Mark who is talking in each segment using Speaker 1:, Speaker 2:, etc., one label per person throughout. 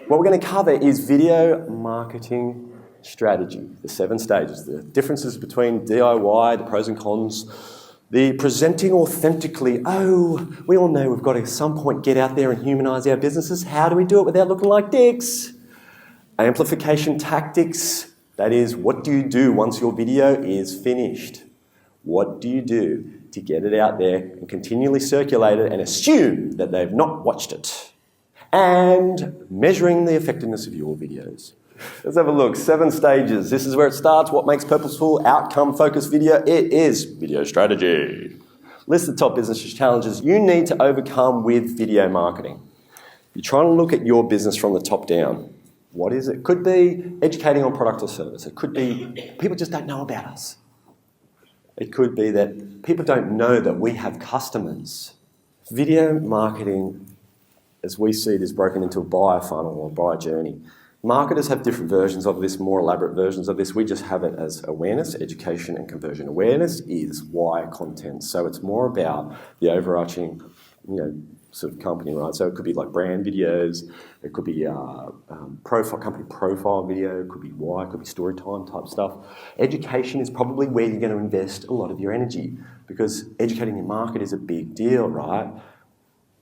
Speaker 1: What we're going to cover is video marketing strategy, the 7 stages, the differences between DIY, the pros and cons, the presenting authentically. Oh, we all know we've got to at some point get out there and humanize our businesses. How do we do it without looking like dicks? Amplification tactics, that is, what do you do once your video is finished? What do you do to get it out there and continually circulate it and assume that they've not watched it? And measuring the effectiveness of your videos. Let's have a look. 7 stages. This is where it starts. What makes purposeful, outcome-focused video? It is video strategy. List the top business challenges you need to overcome with video marketing. You're trying to look at your business from the top down. What is it? Could be educating on product or service. It could be people just don't know about us. It could be that people don't know that we have customers. Video marketing, as we see it, is broken into a buyer funnel or buyer journey. Marketers have different versions of this, more elaborate versions of this. We just have it as awareness, education, and conversion. Awareness is why content. So it's more about the overarching, sort of company, right? So it could be like brand videos, it could be company profile video, it could be why, it could be story time type stuff. Education is probably where you're going to invest a lot of your energy because educating your market is a big deal, right?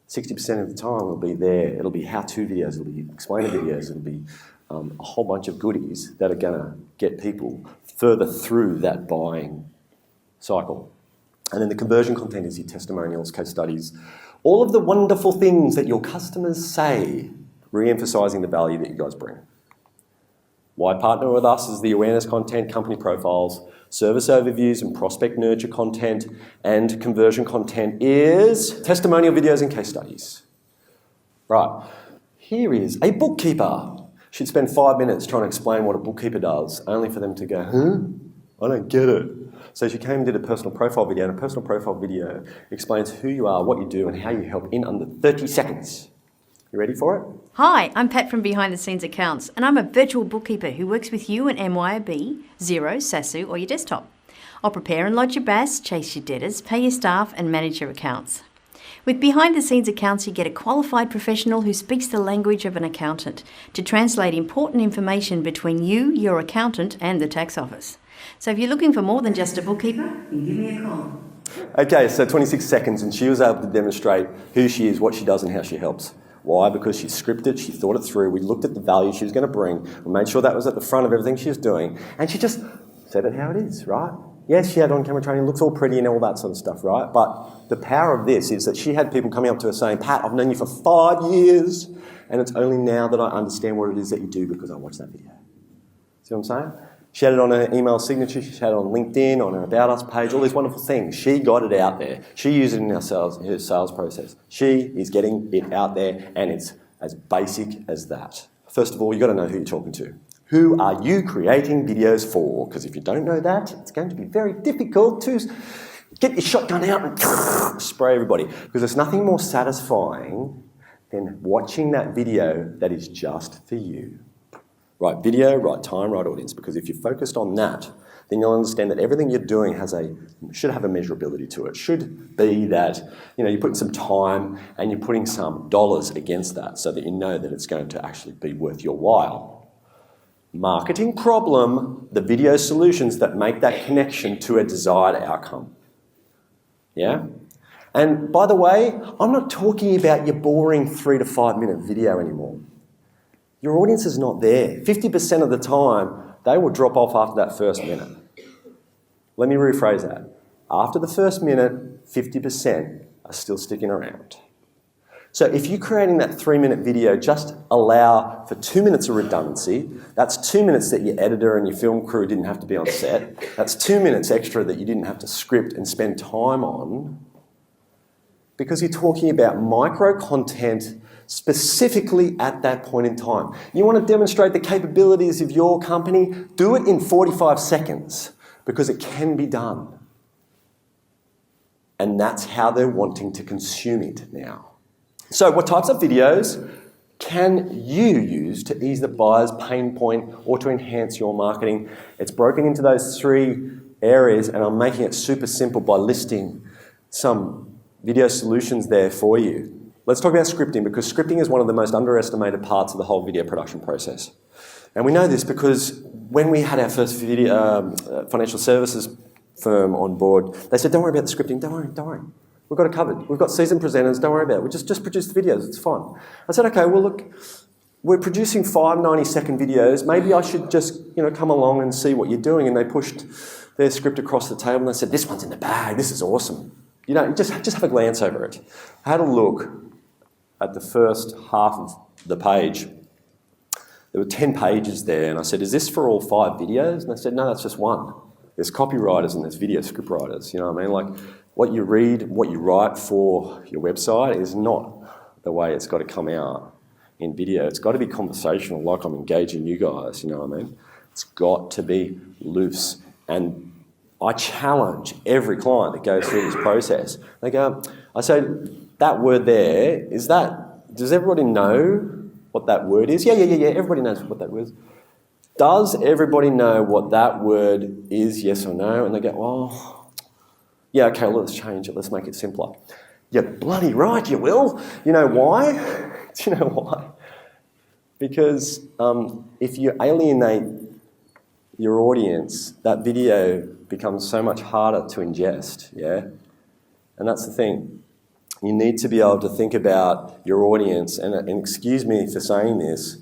Speaker 1: 60% of the time it'll be there. It'll be how-to videos, it'll be explainer videos, it'll be a whole bunch of goodies that are going to get people further through that buying cycle. And then the conversion content is your testimonials, case studies, all of the wonderful things that your customers say, re-emphasizing the value that you guys bring. Why partner with us is the awareness content, company profiles, service overviews and prospect nurture content, and conversion content is testimonial videos and case studies. Right, here is a bookkeeper. She'd spend 5 minutes trying to explain what a bookkeeper does, only for them to go, huh? I don't get it. So she came and did a personal profile video, and a personal profile video explains who you are, what you do, and how you help in under 30 seconds. You ready for it?
Speaker 2: Hi, I'm Pat from Behind the Scenes Accounts, and I'm a virtual bookkeeper who works with you and MYOB, Xero, Sasu, or your desktop. I'll prepare and lodge your BAS, chase your debtors, pay your staff, and manage your accounts. With Behind the Scenes Accounts, you get a qualified professional who speaks the language of an accountant to translate important information between you, your accountant, and the tax office. So if you're looking for more than just a bookkeeper, then give me a call.
Speaker 1: Okay, so 26 seconds, and she was able to demonstrate who she is, what she does, and how she helps. Why? Because she scripted, she thought it through, we looked at the value she was going to bring, we made sure that was at the front of everything she was doing, and she just said it how it is, right? Yes, she had on-camera training, looks all pretty and all that sort of stuff, right? But the power of this is that she had people coming up to her saying, Pat, I've known you for 5 years, and it's only now that I understand what it is that you do because I watched that video. See what I'm saying? She had it on her email signature, she had it on LinkedIn, on her About Us page, all these wonderful things. She got it out there. She used it in her sales process. She is getting it out there, and it's as basic as that. First of all, you've got to know who you're talking to. Who are you creating videos for? Because if you don't know that, it's going to be very difficult to get your shotgun out and spray everybody. Because there's nothing more satisfying than watching that video that is just for you. Right video, right time, right audience. Because if you're focused on that, then you'll understand that everything you're doing should have a measurability to it. Should be that you're putting some time and you're putting some dollars against that so that you know that it's going to actually be worth your while. Marketing problem, the video solutions that make that connection to a desired outcome. Yeah? And by the way, I'm not talking about your boring 3 to 5 minute video anymore. Your audience is not there. 50% of the time, they will drop off after that first minute. Let me rephrase that. After the first minute, 50% are still sticking around. So if you're creating that 3-minute video, just allow for 2 minutes of redundancy. That's 2 minutes that your editor and your film crew didn't have to be on set. That's 2 minutes extra that you didn't have to script and spend time on. Because you're talking about micro content specifically at that point in time. You want to demonstrate the capabilities of your company? Do it in 45 seconds because it can be done. And that's how they're wanting to consume it now. So what types of videos can you use to ease the buyer's pain point or to enhance your marketing? It's broken into those 3 areas, and I'm making it super simple by listing some video solutions there for you. let's talk about scripting, because scripting is one of the most underestimated parts of the whole video production process. And we know this because when we had our first financial services firm on board, they said, don't worry about the scripting, don't worry. We've got it covered. We've got seasoned presenters, don't worry about it. We just produce the videos, it's fine. I said, okay, well look, we're producing 5 90-second videos. Maybe I should just come along and see what you're doing. And they pushed their script across the table and they said, this one's in the bag, this is awesome. Just have a glance over it. I had a look at the first half of the page. There were 10 pages there, and I said, is this for all 5 videos? And they said, no, that's just one. There's copywriters and there's video script writers, you know what I mean? Like, what you read, what you write for your website is not the way it's got to come out in video. It's got to be conversational, like I'm engaging you guys, you know what I mean? It's got to be loose. And I challenge every client that goes through this process. They go, I say, that word there, does everybody know what that word is? Yeah, everybody knows what that word is. Does everybody know what that word is, yes or no? And they go, oh, yeah, okay, well, let's change it, let's make it simpler. You're bloody right, you will. You know why? Do you know why? Because if you alienate your audience, that video becomes so much harder to ingest, yeah? And that's the thing. You need to be able to think about your audience, and excuse me for saying this,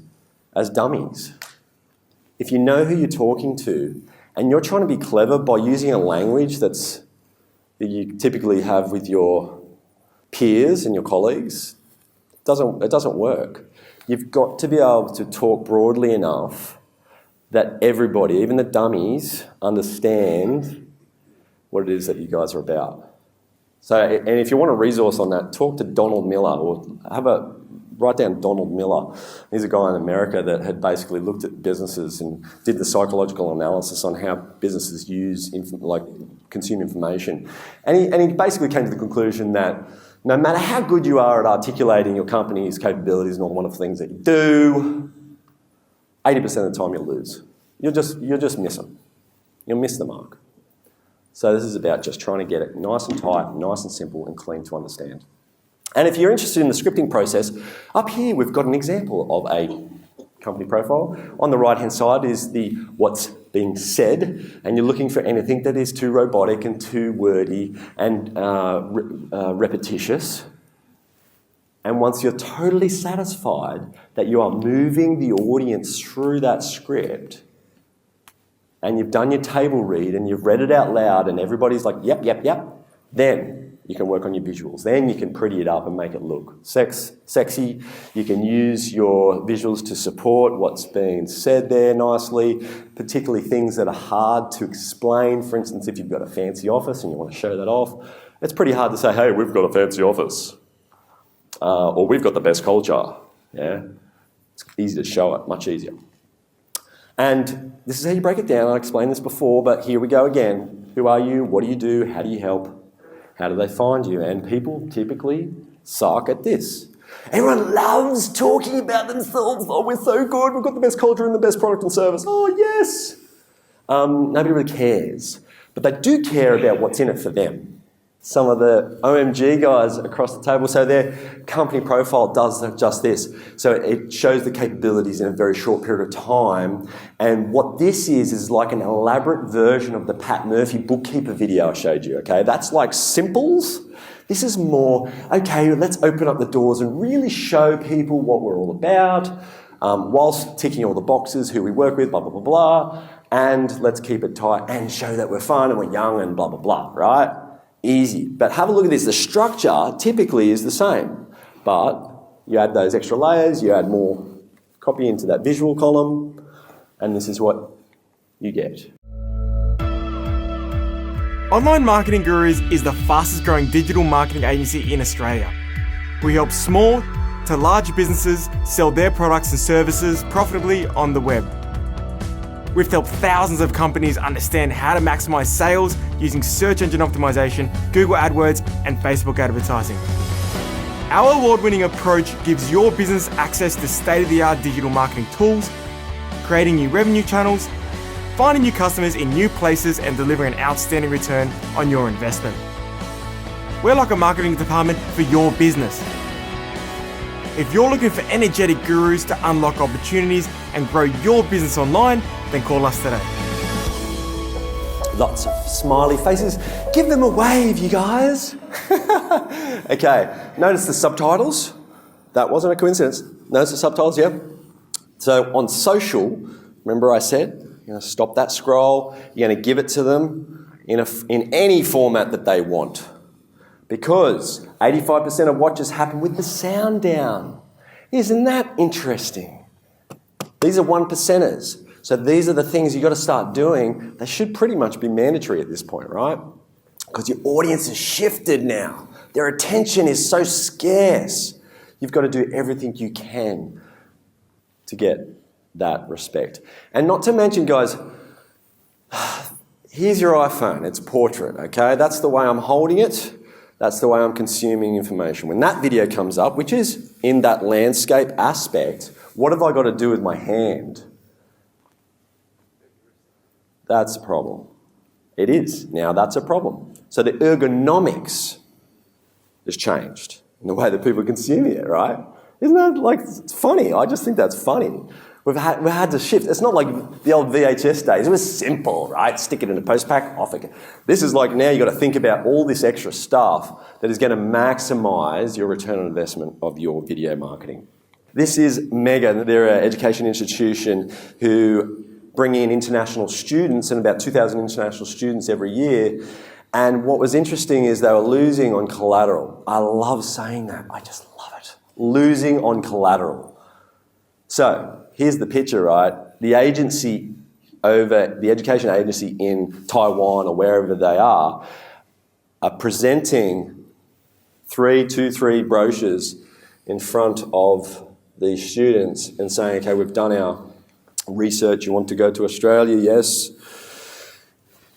Speaker 1: as dummies. If you know who you're talking to, and you're trying to be clever by using a language that you typically have with your peers and your colleagues, it doesn't work. You've got to be able to talk broadly enough that everybody, even the dummies, understand what it is that you guys are about. So, and if you want a resource on that, talk to Donald Miller, or write down Donald Miller. He's a guy in America that had basically looked at businesses and did the psychological analysis on how businesses consume information. And he basically came to the conclusion that no matter how good you are at articulating your company's capabilities and all the wonderful things that you do, 80% of the time you'll lose. You'll just miss them. You'll miss the mark. So this is about just trying to get it nice and tight, nice and simple and clean to understand. And if you're interested in the scripting process, up here we've got an example of a company profile. On the right-hand side is the what's being said, and you're looking for anything that is too robotic and too wordy and repetitious. And once you're totally satisfied that you are moving the audience through that script, and you've done your table read and you've read it out loud and everybody's like, yep, then you can work on your visuals. Then you can pretty it up and make it look sexy. You can use your visuals to support what's being said there nicely, particularly things that are hard to explain. For instance, if you've got a fancy office and you want to show that off, it's pretty hard to say, hey, we've got a fancy office. Or we've got the best culture. Yeah, it's easy to show it, much easier. And this is how you break it down. I explained this before, but here we go again. Who are you? What do you do? How do you help? How do they find you? And people typically suck at this. Everyone loves talking about themselves. Oh, we're so good. We've got the best culture and the best product and service. Oh, yes. Nobody really cares. But they do care about what's in it for them. Some of the OMG guys across the table, so their company profile does just this. So it shows the capabilities in a very short period of time. And what this is like an elaborate version of the Pat Murphy bookkeeper video I showed you, okay? That's like simples. This is more, okay, let's open up the doors and really show people what we're all about, whilst ticking all the boxes, who we work with, blah, blah, blah, blah. And let's keep it tight and show that we're fun and we're young and blah, blah, blah, right? Easy. But have a look at this. The structure typically is the same, but you add those extra layers, you add more copy into that visual column, and this is what you get.
Speaker 3: Online Marketing Gurus is the fastest growing digital marketing agency in Australia. We help small to large businesses sell their products and services profitably on the web. We've helped thousands of companies understand how to maximize sales using search engine optimization, Google AdWords, and Facebook advertising. Our award-winning approach gives your business access to state-of-the-art digital marketing tools, creating new revenue channels, finding new customers in new places, and delivering an outstanding return on your investment. We're like a marketing department for your business. If you're looking for energetic gurus to unlock opportunities and grow your business online, then call us today.
Speaker 1: Lots of smiley faces. Give them a wave, you guys. Okay, notice the subtitles. That wasn't a coincidence. Notice the subtitles, yeah? So on social, remember I said, you're going to stop that scroll. You're going to give it to them in any format that they want. Because 85% of watches happen with the sound down. Isn't that interesting? These are 1%ers. So these are the things you've got to start doing. They should pretty much be mandatory at this point, right? Because your audience has shifted now. Their attention is so scarce. You've got to do everything you can to get that respect. And not to mention, guys, here's your iPhone. It's portrait, okay? That's the way I'm holding it. That's the way I'm consuming information. When that video comes up, which is in that landscape aspect, what have I got to do with my hand? That's a problem. It is. Now that's a problem. So the ergonomics has changed in the way that people are consuming it, right? Isn't that like, it's funny? I just think that's funny. We've had to shift. It's not like the old VHS days. It was simple, right? Stick it in a post pack, off it goes. This is like now you've got to think about all this extra stuff that is going to maximize your return on investment of your video marketing. This is Mega. They're an education institution who bring in international students, and about 2,000 international students every year. And what was interesting is they were losing on collateral. I love saying that. I just love it. Losing on collateral. So here's the picture, right? The agency the education agency in Taiwan or wherever they are presenting three brochures in front of these students and saying, okay, we've done our research. You want to go to Australia? Yes.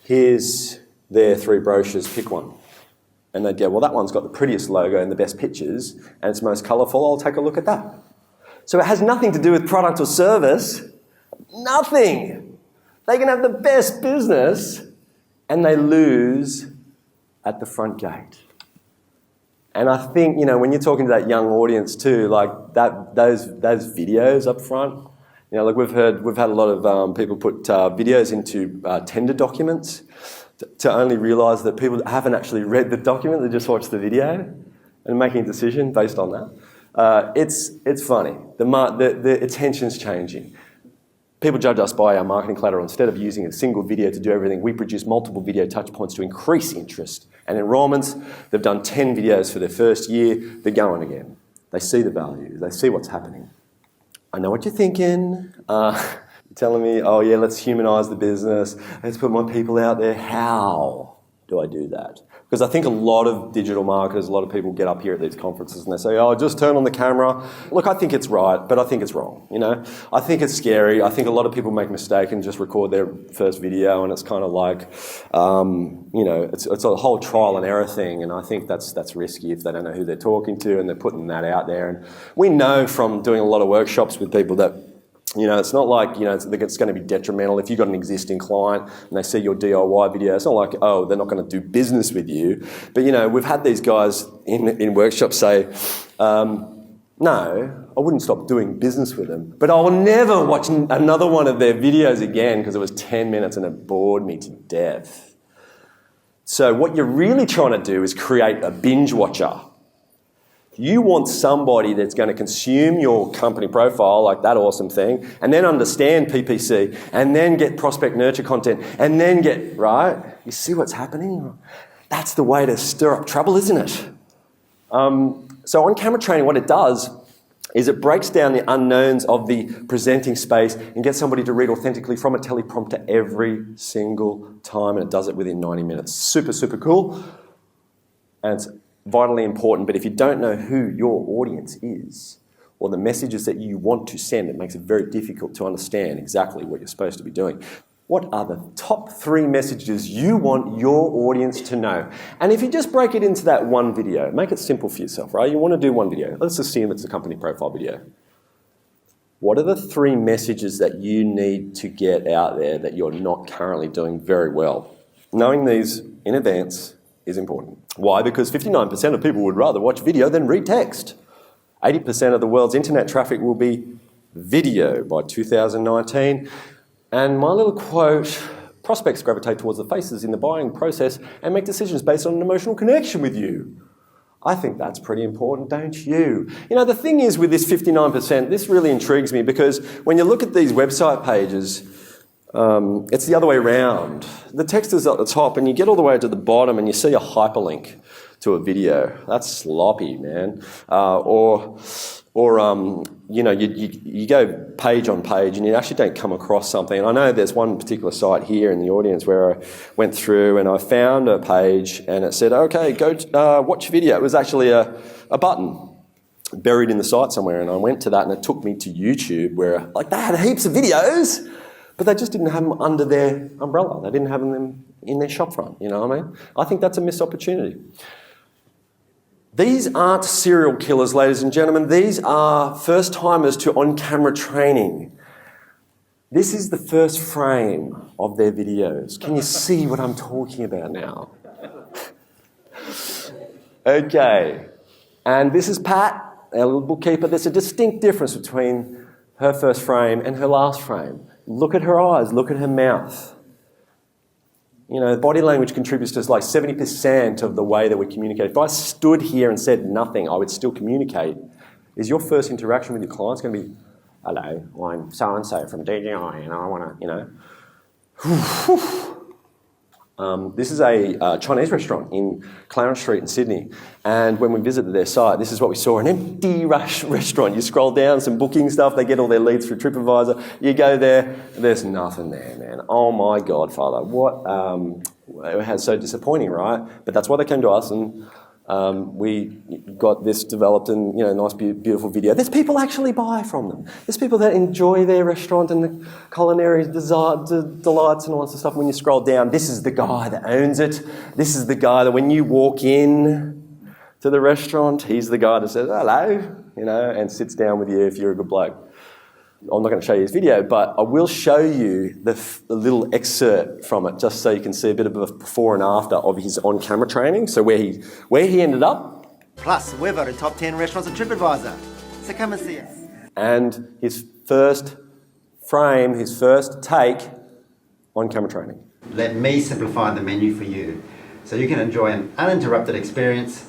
Speaker 1: Here's their 3 brochures, pick one. And they'd go, well, that one's got the prettiest logo and the best pictures and it's most colourful. I'll take a look at that. So it has nothing to do with product or service. Nothing. They can have the best business and they lose at the front gate. And I think, when you're talking to that young audience too, like those videos up front, like we've had a lot of people put videos into tender documents to only realise that people haven't actually read the document, they just watched the video and making a decision based on that. It's funny. The attention's changing. People judge us by our marketing collateral. Instead of using a single video to do everything, we produce multiple video touch points to increase interest and enrolments. They've done 10 videos for their first year. They're going again. They see the value. They see what's happening. I know what you're thinking. You're telling me, oh yeah, let's humanise the business. Let's put more people out there. How do I do that? Because I think a lot of digital marketers, a lot of people get up here at these conferences and they say, oh, just turn on the camera. Look, I think it's right, but I think it's wrong, I think it's scary. I think a lot of people make a mistake and just record their first video and it's kind of like, it's a whole trial and error thing, and I think that's risky if they don't know who they're talking to and they're putting that out there. And we know from doing a lot of workshops with people that it's not like, it's going to be detrimental. If you've got an existing client and they see your DIY video, it's not like, oh, they're not going to do business with you. But, we've had these guys in workshops say, no, I wouldn't stop doing business with them, but I will never watch another one of their videos again because it was 10 minutes and it bored me to death. So what you're really trying to do is create a binge watcher. You want somebody that's going to consume your company profile, like that awesome thing, and then understand PPC, and then get prospect nurture content, and then get, right? You see what's happening? That's the way to stir up trouble, isn't it? So on camera training, what it does is it breaks down the unknowns of the presenting space and gets somebody to read authentically from a teleprompter every single time, and it does it within 90 minutes. Super, super cool. And it's vitally important, but if you don't know who your audience is or the messages that you want to send, it makes it very difficult to understand exactly what you're supposed to be doing. What are the top 3 messages you want your audience to know? And if you just break it into that one video, make it simple for yourself, right? You want to do one video. Let's assume it's a company profile video. What are the 3 messages that you need to get out there that you're not currently doing very well? Knowing these in advance is important. Why? Because 59% of people would rather watch video than read text. 80% of the world's internet traffic will be video by 2019. And my little quote, prospects gravitate towards the faces in the buying process and make decisions based on an emotional connection with you. I think that's pretty important, don't you? You know, the thing is with this 59%, this really intrigues me because when you look at these website pages, it's the other way around. The text is at the top and you get all the way to the bottom and you see a hyperlink to a video. That's sloppy, man. You know, you go page on page and you actually don't come across something. And I know there's one particular site here in the audience where I went through and I found a page and it said, okay, go watch video. It was actually a button buried in the site somewhere, and I went to that and it took me to YouTube where, like, they had heaps of videos, but they just didn't have them under their umbrella. They didn't have them in their shop front, you know what I mean? I think that's a missed opportunity. These aren't serial killers, ladies and gentlemen. These are first-timers to on-camera training. This is the first frame of their videos. Can you see what I'm talking about now? Okay. And this is Pat, our little bookkeeper. There's a distinct difference between her first frame and her last frame. Look at her eyes. Look at her mouth. You know, body language contributes to like 70% of the way that we communicate. If I stood here and said nothing, I would still communicate. Is your first interaction with your clients going to be, hello, I'm so-and-so from DJI and I want to, you know. This is a Chinese restaurant in Clarence Street in Sydney. And when we visited their site, this is what we saw, an empty restaurant. You scroll down, some booking stuff, they get all their leads through TripAdvisor. You go there, there's nothing there, man. Oh my God, Father. What, it was so disappointing, right? But that's why they came to us, and we got this developed and, you know, nice, beautiful video. There's people actually buy from them. There's people that enjoy their restaurant and the culinary delights and all that stuff. When you scroll down, this is the guy that owns it. This is the guy that when you walk in to the restaurant, he's the guy that says, hello, you know, and sits down with you if you're a good bloke. I'm not going to show you his video, but I will show you the little excerpt from it just so you can see a bit of a before and after of his on-camera training, so where he ended up.
Speaker 4: Plus, we're voted top 10 restaurants on TripAdvisor, so come and see us.
Speaker 1: And his first frame, his first take on-camera training.
Speaker 4: Let me simplify the menu for you so you can enjoy an uninterrupted experience.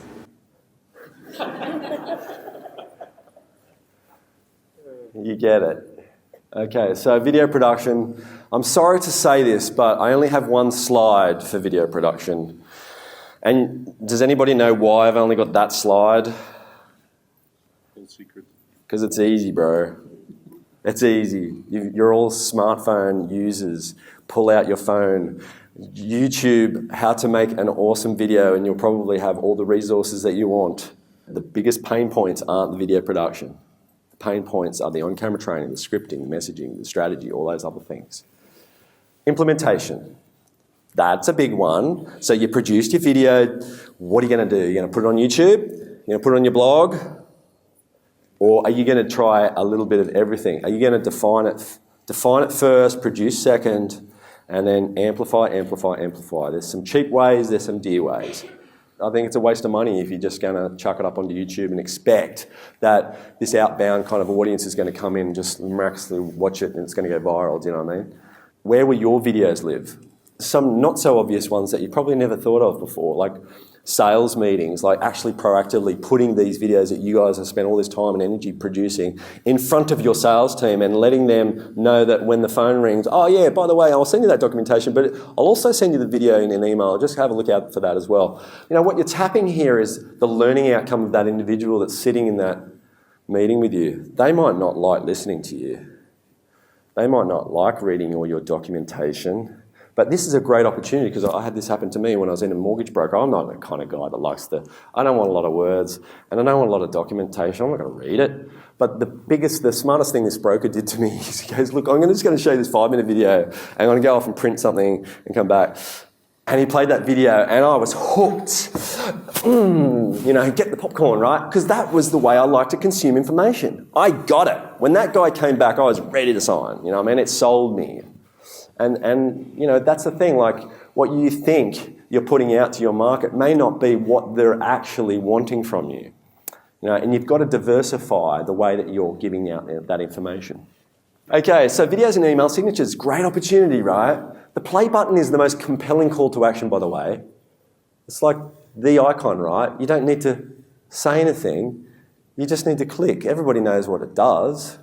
Speaker 1: You get it. Okay, so video production. I'm sorry to say this, but I only have one slide for video production. And does anybody know why I've only got that slide? Secret. Because it's easy, bro. It's easy. You're all smartphone users. Pull out your phone. YouTube how to make an awesome video, and you'll probably have all the resources that you want. The biggest pain points aren't the video production. Pain points are the on-camera training, the scripting, the messaging, the strategy, all those other things. Implementation. That's a big one. So you produced your video. What are you going to do? You're going to put it on YouTube? You're going to put it on your blog? Or are you going to try a little bit of everything? Are you going to define it first, produce second, and then amplify? There's some cheap ways, there's some dear ways. I think it's a waste of money if you're just going to chuck it up onto YouTube and expect that this outbound kind of audience is going to come in and just miraculously watch it and it's going to go viral, do you know what I mean? Where will your videos live? Some not so obvious ones that you probably never thought of before, like sales meetings, like actually proactively putting these videos that you guys have spent all this time and energy producing in front of your sales team and letting them know that when the phone rings, oh yeah, by the way, I'll send you that documentation, but I'll also send you the video in an email. Just have a look out for that as well. You know, what you're tapping here is the learning outcome of that individual that's sitting in that meeting with you. They might not like listening to you. They might not like reading all your documentation. But this is a great opportunity because I had this happen to me when I was in a mortgage broker. I'm not the kind of guy that likes I don't want a lot of words and I don't want a lot of documentation. I'm not going to read it. But the smartest thing this broker did to me is he goes, look, I'm just going to show you this 5-minute video and I'm going to go off and print something and come back. And he played that video and I was hooked. You know, get the popcorn, right? Because that was the way I like to consume information. I got it. When that guy came back, I was ready to sign. You know what I mean? It sold me. And you know, that's the thing, like what you think you're putting out to your market may not be what they're actually wanting from you. And you've got to diversify the way that you're giving out that information. Okay, so videos and email signatures, great opportunity, right? The play button is the most compelling call to action, by the way. It's like the icon, right? You don't need to say anything. You just need to click. Everybody knows what it does.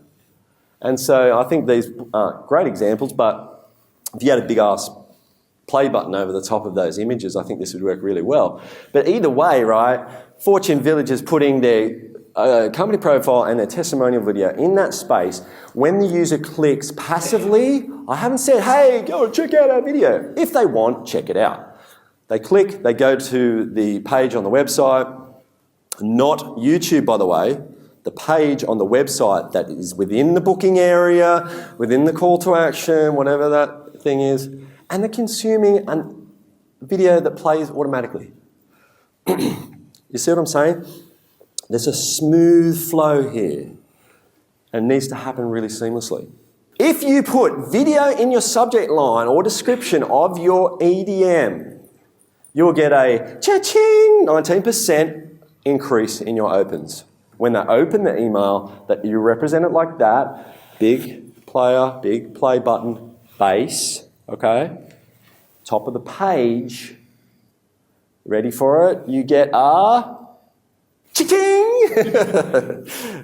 Speaker 1: And so I think these are great examples, but if you had a big-ass play button over the top of those images, I think this would work really well. But either way, right, Fortune Village is putting their company profile and their testimonial video in that space. When the user clicks passively, I haven't said, hey, go and check out our video. If they want, check it out. They click, they go to the page on the website, not YouTube, by the way, the page on the website that is within the booking area, within the call to action, whatever that thing is, and they're consuming a video that plays automatically. You see what I'm saying? There's a smooth flow here and it needs to happen really seamlessly. If you put video in your subject line or description of your EDM, you'll get a cha-ching 19% increase in your opens. When they open the email, that you represent it like that, big player, big play button, base, okay? Top of the page, ready for it? You get a cha-ching!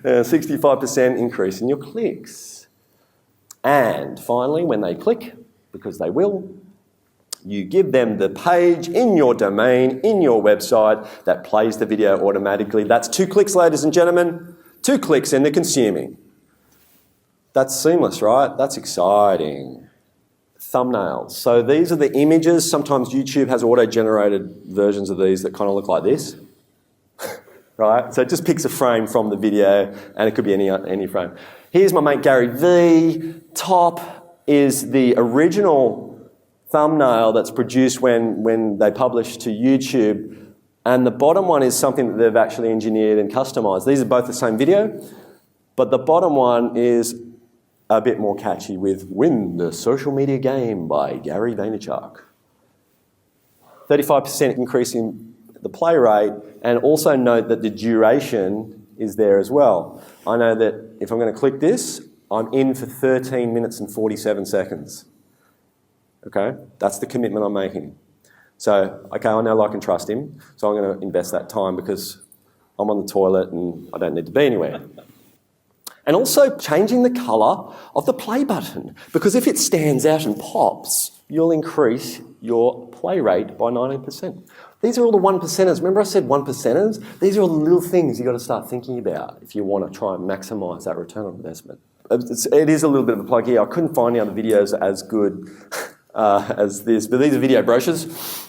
Speaker 1: 65% increase in your clicks. And finally, when they click, because they will, you give them the page in your domain, in your website, that plays the video automatically. That's 2 clicks, ladies and gentlemen. 2 clicks and they're consuming. That's seamless, right? That's exciting. Thumbnails. So these are the images. Sometimes YouTube has auto-generated versions of these that kind of look like this. Right? So it just picks a frame from the video and it could be any frame. Here's my mate Gary V. Top is the original thumbnail that's produced when they publish to YouTube, and the bottom one is something that they've actually engineered and customized. These are both the same video, but the bottom one is a bit more catchy with Win the Social Media Game by Gary Vaynerchuk. 35% increase in the play rate, and also note that the duration is there as well. I know that if I'm going to click this, I'm in for 13 minutes and 47 seconds. Okay, that's the commitment I'm making. So, okay, I know, like, and trust him, so I'm going to invest that time because I'm on the toilet and I don't need to be anywhere. And also changing the colour of the play button, because if it stands out and pops, you'll increase your play rate by 19%. These are all the 1%ers. Remember I said 1%ers? These are all the little things you've got to start thinking about if you want to try and maximise that return on investment. It is a little bit of a plug here. I couldn't find any other videos as good as this, but these are video brochures.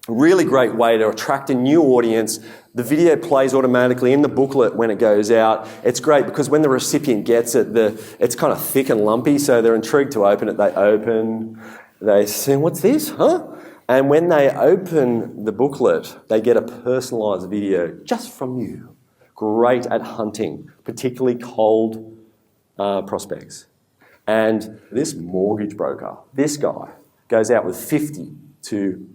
Speaker 1: Really great way to attract a new audience. The video plays automatically in the booklet when it goes out. It's great because when the recipient gets it, it's kind of thick and lumpy, so they're intrigued to open it. They open, they say, what's this, huh? And when they open the booklet, they get a personalised video just from you. Great at hunting, particularly cold prospects. And this mortgage broker, this guy, goes out with 50 to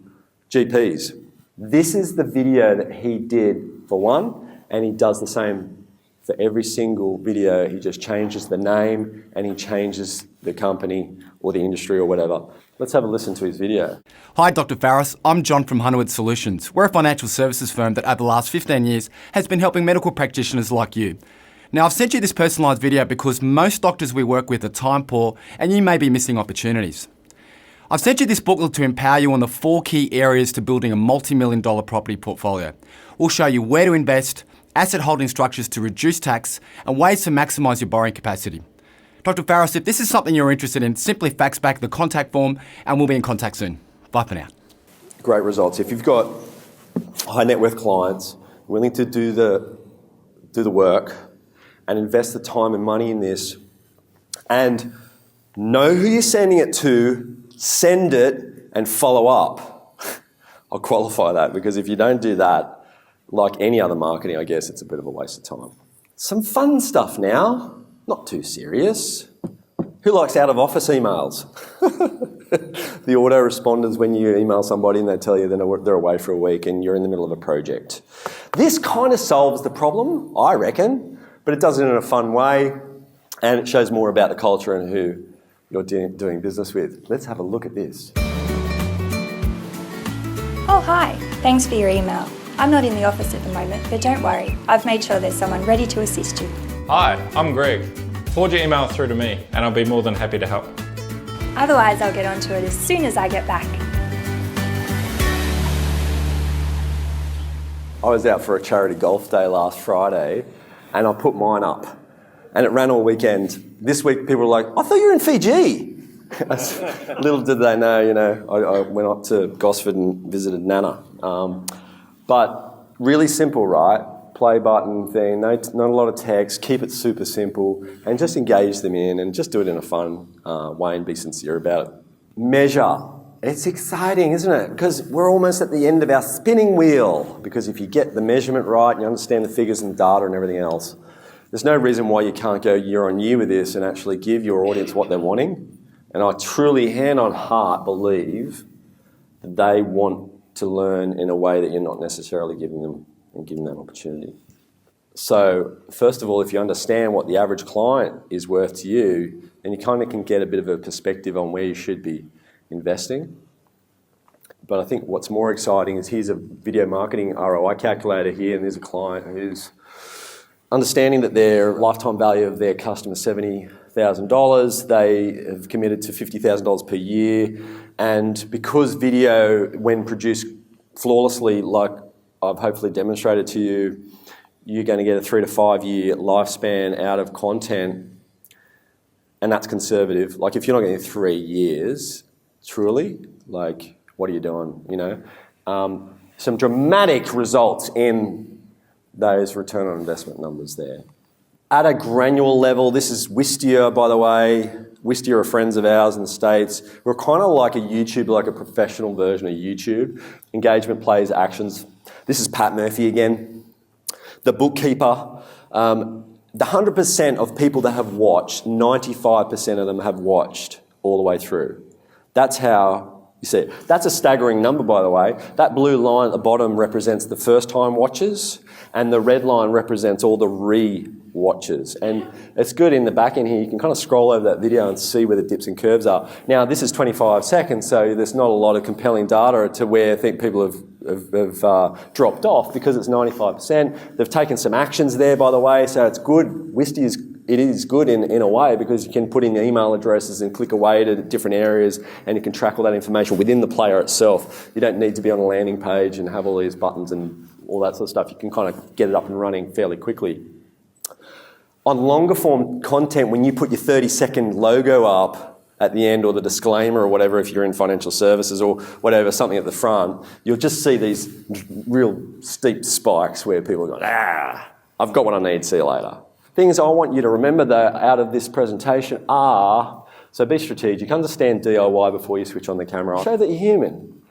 Speaker 1: GPs. This is the video that he did for one, and he does the same for every single video. He just changes the name and he changes the company or the industry or whatever. Let's have a listen to his video.
Speaker 5: Hi, Dr. Farris. I'm John from Hunterwood Solutions. We're a financial services firm that over the last 15 years has been helping medical practitioners like you. Now, I've sent you this personalised video because most doctors we work with are time poor and you may be missing opportunities. I've sent you this booklet to empower you on the 4 key areas to building a multi-million-dollar property portfolio. We'll show you where to invest, asset holding structures to reduce tax, and ways to maximise your borrowing capacity. Dr. Farris, if this is something you're interested in, simply fax back the contact form and we'll be in contact soon. Bye for now.
Speaker 1: Great results. If you've got high net worth clients willing to do the work and invest the time and money in this and know who you're sending it to, send it and follow up. I'll qualify that because if you don't do that, like any other marketing, I guess it's a bit of a waste of time. Some fun stuff now, not too serious. Who likes out of office emails? The autoresponders when you email somebody and they tell you they're away for a week and you're in the middle of a project. This kind of solves the problem, I reckon, but it does it in a fun way, and it shows more about the culture and who you're doing business with. Let's have a look at this.
Speaker 6: Oh, hi. Thanks for your email. I'm not in the office at the moment, but don't worry. I've made sure there's someone ready to assist you.
Speaker 7: Hi, I'm Greg. Forward your email through to me and I'll be more than happy to help.
Speaker 6: Otherwise, I'll get onto it as soon as I get back.
Speaker 1: I was out for a charity golf day last Friday and I put mine up and it ran all weekend. This week people were like, I thought you were in Fiji. Little did they know, I went up to Gosford and visited Nana. But really simple, right? Play button thing, not a lot of text, keep it super simple and just engage them in and just do it in a fun way and be sincere about it. Measure. It's exciting, isn't it? Because we're almost at the end of our spinning wheel. Because if you get the measurement right and you understand the figures and data and everything else, there's no reason why you can't go year on year with this and actually give your audience what they're wanting. And I truly, hand on heart, believe that they want to learn in a way that you're not necessarily giving them that opportunity. So, first of all, if you understand what the average client is worth to you, then you kind of can get a bit of a perspective on where you should be investing. But I think what's more exciting is here's a video marketing ROI calculator here, and there's a client who's understanding that their lifetime value of their customer is $70,000. They have committed to $50,000 per year. And because video, when produced flawlessly, like I've hopefully demonstrated to you, you're going to get a 3 to 5 year lifespan out of content. And that's conservative. Like if you're not getting 3 years, truly, like what are you doing, Some dramatic results in those return on investment numbers there. At a granular level, this is Wistia, by the way. Wistia are friends of ours in the States. We're kind of like a YouTube, like a professional version of YouTube. Engagement, plays, actions. This is Pat Murphy again. The bookkeeper. The 100% of people that have watched, 95% of them have watched all the way through. That's how you see it. That's a staggering number, by the way. That blue line at the bottom represents the first time watches, and the red line represents all the re-watches. And it's good in the back end here, you can kind of scroll over that video and see where the dips and curves are. Now, this is 25 seconds, so there's not a lot of compelling data to where I think people have dropped off because it's 95%. They've taken some actions there, by the way, so it's good. Wistia it is good in a way because you can put in email addresses and click away to different areas and you can track all that information within the player itself. You don't need to be on a landing page and have all these buttons and all that sort of stuff. You can kind of get it up and running fairly quickly. On longer form content, when you put your 30-second logo up at the end or the disclaimer or whatever, if you're in financial services or whatever, something at the front, you'll just see these real steep spikes where people are going, I've got what I need, see you later. Things I want you to remember though out of this presentation are, so be strategic, understand DIY before you switch on the camera. Show that you're human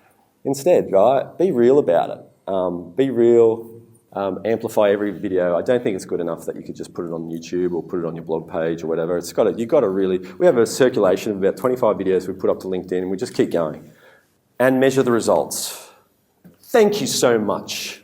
Speaker 1: instead, right? Be real about it. Be real, amplify every video. I don't think it's good enough that you could just put it on YouTube or put it on your blog page or whatever. You've got to really, we have a circulation of about 25 videos we put up to LinkedIn and we just keep going. And measure the results. Thank you so much.